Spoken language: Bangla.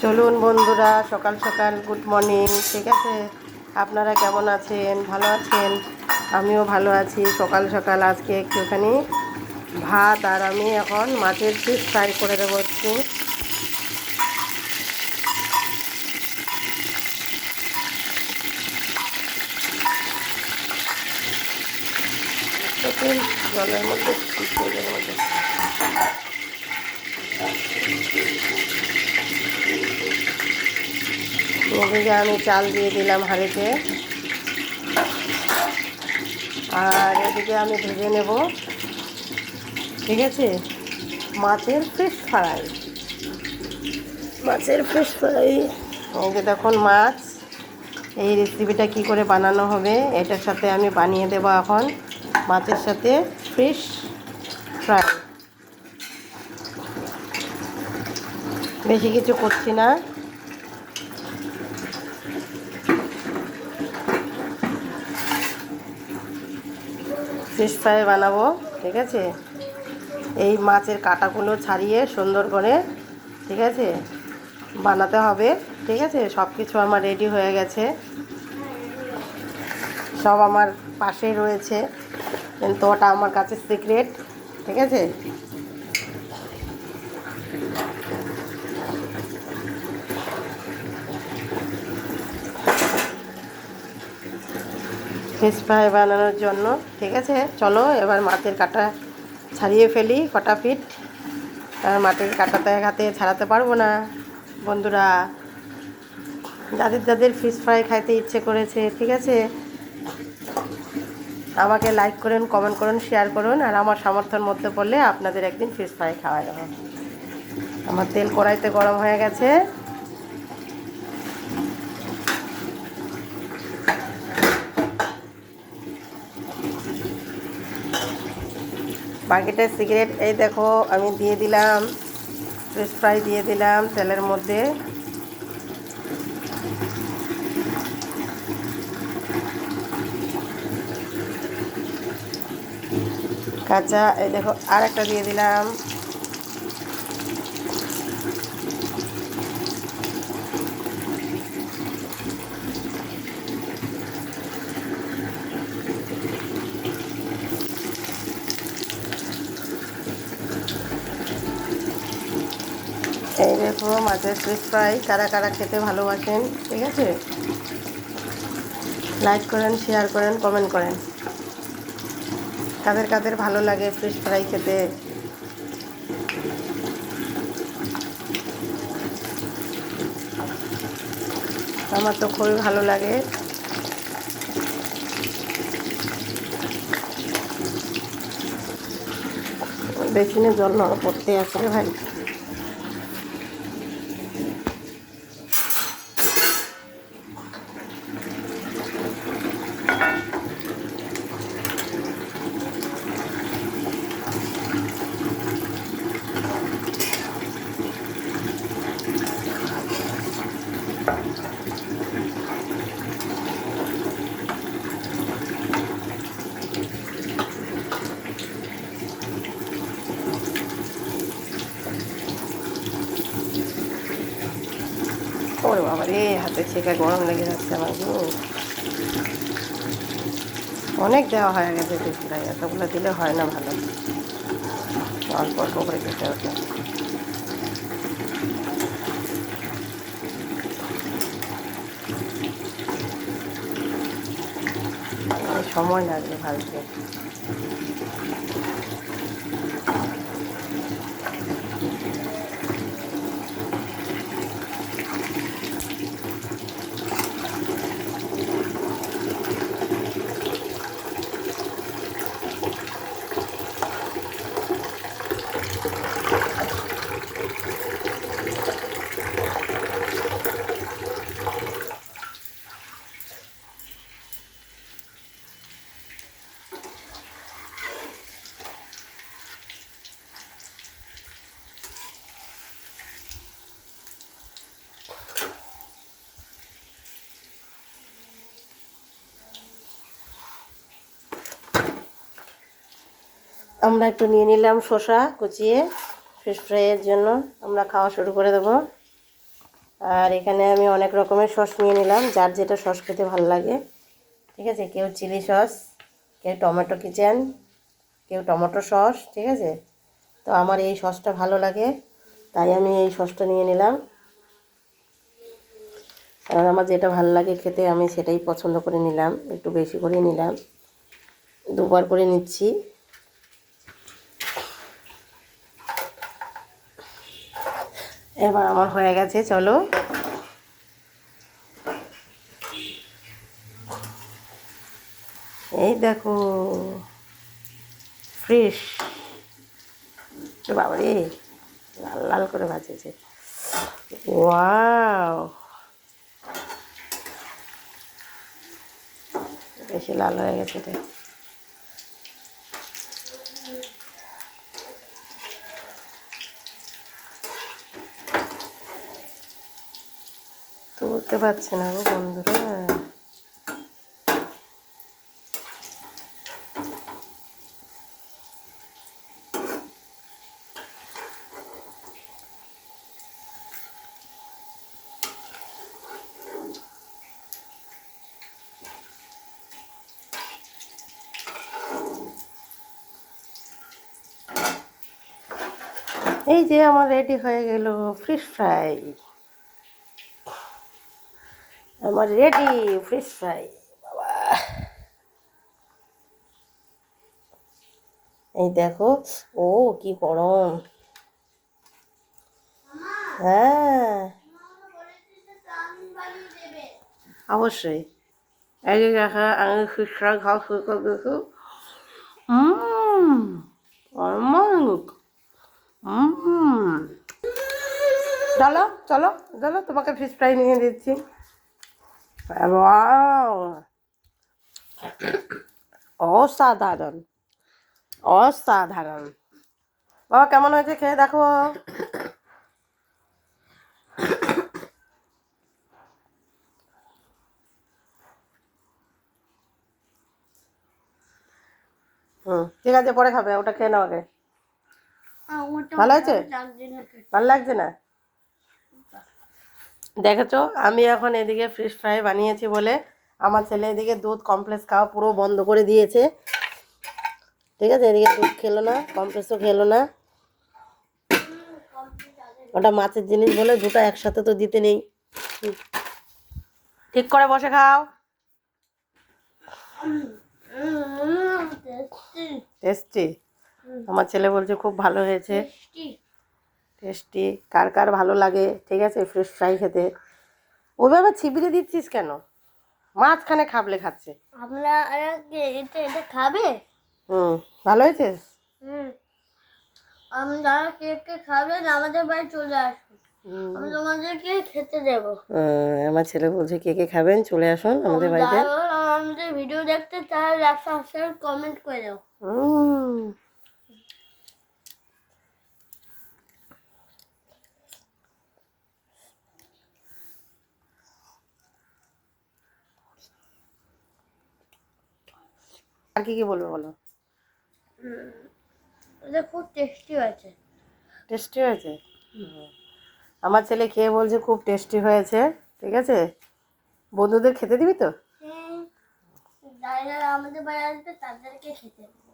চলুন বন্ধুরা, সকাল সকাল গুড মর্নিং। ঠিক আছে, আপনারা কেমন আছেন? ভালো আছেন? আমিও ভালো আছি। সকাল সকাল আজকে একটুখানি ভাত আর আমি এখন মাছের ফিশ ফ্রাই করে দেবো একটু। জলের মধ্যে তেলের মধ্যে এদিকে আমি চাল দিয়ে দিলাম হাঁড়িতে, আর এদিকে আমি ভেজে নেব। ঠিক আছে, মাছের ফিশ ফ্রাই। মাছের ফিশ ফ্রাই, এই যে দেখুন মাছ। এই রেসিপিটা কি করে বানানো হবে, এটার সাথে আমি বানিয়ে দেব এখন মাছের সাথে ফিশ ফ্রাই। বেশি কিছু করছি না। ফিশ ফ্রাই বানাবো। ঠিক আছে, এই মাছের কাঁটাগুলো ছাড়িয়ে সুন্দর করে, ঠিক আছে, বানাতে হবে। ঠিক আছে, সব কিছু আমার রেডি হয়ে গেছে, সব আমার পাশেই রয়েছে, কিন্তু ওটা আমার কাছে সিক্রেট। ঠিক আছে, ফিশ ফ্রাই বানানোর জন্য। ঠিক আছে, চলো এবার মাছের কাঁটা ছাড়িয়ে ফেলি কটা ফিট। আর মাছের কাঁটাতে হাতে ছাড়াতে পারবো না বন্ধুরা। যাদের যাদের ফিশ ফ্রাই খাইতে ইচ্ছে করেছে, ঠিক আছে, আমাকে লাইক করুন, কমেন্ট করুন, শেয়ার করুন, আর আমার সামর্থ্যের মধ্যে পড়লে আপনাদের একদিন ফিশ ফ্রাই খাওয়া যাবে। আমার তেল কড়াইতে গরম হয়ে গেছে। বাকিটার সিগারেট এই দেখো আমি দিয়ে দিলাম, ফিশ ফ্রাই দিয়ে দিলাম তেলের মধ্যে। কাঁচা এই দেখো আর একটা দিয়ে দিলাম। এই দেখো মাছের ফিশ ফ্রাই। কারা কারা খেতে ভালোবাসেন, ঠিক আছে, লাইক করেন, শেয়ার করেন, কমেন্ট করেন। কাদের কাদের ভালো লাগে ফিশ ফ্রাই খেতে। আমার তো খুবই ভালো লাগে। বেসিনে জল না পড়তে আসলে ভাই। ওরে বাবা রে, হাতে ছেঁকা গরম লেগে যাচ্ছে আমার। অনেক দেওয়া হয়ে গেছে ফিশ ফ্রাই, এতগুলো দিলে হয় না ভালো, অল্প অল্প করে খেতে হতো। সময় লাগবে ভাজতে। আমরা একটু নিয়ে নিলাম শসা কুচিয়ে, ফিশ ফ্রাইয়ের জন্য আমরা খাওয়া শুরু করে দেবো। আর এখানে আমি অনেক রকমের সস নিয়ে নিলাম, যার যেটা সস খেতে ভালো লাগে। ঠিক আছে, কেউ চিলি সস, কেউ টমেটো কিচেন, কেউ টমেটো সস। ঠিক আছে, তো আমার এই সসটা ভালো লাগে, তাই আমি এই সসটা নিয়ে নিলাম। কারণ আমার যেটা ভালো লাগে খেতে আমি সেটাই পছন্দ করে নিলাম, একটু বেশি করে নিলাম, দুবার করে নিচ্ছি। এবার আমার হয়ে গেছে, চলো। এই দেখো ফ্রেশ, বাবারে লাল লাল করে ভাজেছে। ওয়াও, বেশি লাল হয়ে গেছে এটা। তুলতে পারছে না গো বন্ধুরা। এই যে আমার রেডি হয়ে গেল ফিশ ফ্রাই, আমার রেডি ফিশ ফ্রাই। বাবা, এই দেখো, ও কি গরম। হ্যাঁ অবশ্যই, এই যে দেখা আমি ফিশ ফ্রাই খাওয়া শুরু করে দিয়েছি। অনেক চলো চলো চলো, তোমাকে ফিশ ফ্রাই নিয়ে দিচ্ছি। ওয়াও, অসাধারণ অসাধারণ। বাবা কেমন হয়েছে খেয়ে দেখো। ঠিক আছে, পরে খাবে, ওটা খেয়ে নাও আগে। ভালো হয়েছে? ভালো লাগছে না? দেখেছো, আমি এখন এদিকে ফিশ ফ্রাই বানিয়েছি বলে আমার ছেলে এদিকে দুধ কমপ্লেক্স খাওয়া পুরো বন্ধ করে দিয়েছে। ঠিক আছে, এদিকে দুধ খেলো না, কমপ্লেক্সও খেলো না। ওটা মাছের জিনিস বলে দুটো একসাথে তো দিতে নেই। ঠিক করে বসে খাও। টেস্টি, আমার ছেলে বলছে খুব ভালো হয়েছে। টেস্টি, কার কার ভালো লাগে। ঠিক আছে, ফিশ ফ্রাই খেতে ওইভাবে ছিবড়ে দিচ্ছিস কেন? মাঝখানে খাবলে খাচ্ছে। আমরা এটা এটা খাবে? ভালো হয়েছে। আমরা কে কে খাবেন আমাদের বাড়ি চলে আসুন, আমি তোমাদেরকে খেতে দেবো। আমার ছেলে বলছে কে কে খাবেন চলে আসুন আমাদের বাড়িতে। আমাদের ভিডিও দেখতে তাহলে সাবস্ক্রাইব কমেন্ট করে দাও। আর কি কি বলবো বলো। এটা খুব টেস্টি হয়েছে। টেস্টি হয়েছে, আমার ছেলে খেয়ে বলছে খুব টেস্টি হয়েছে। ঠিক আছে, বন্ধুদের খেতে দিবি তো? যারা আমাদের বাড়ি আসবে তাদেরকে খেতে দেবো।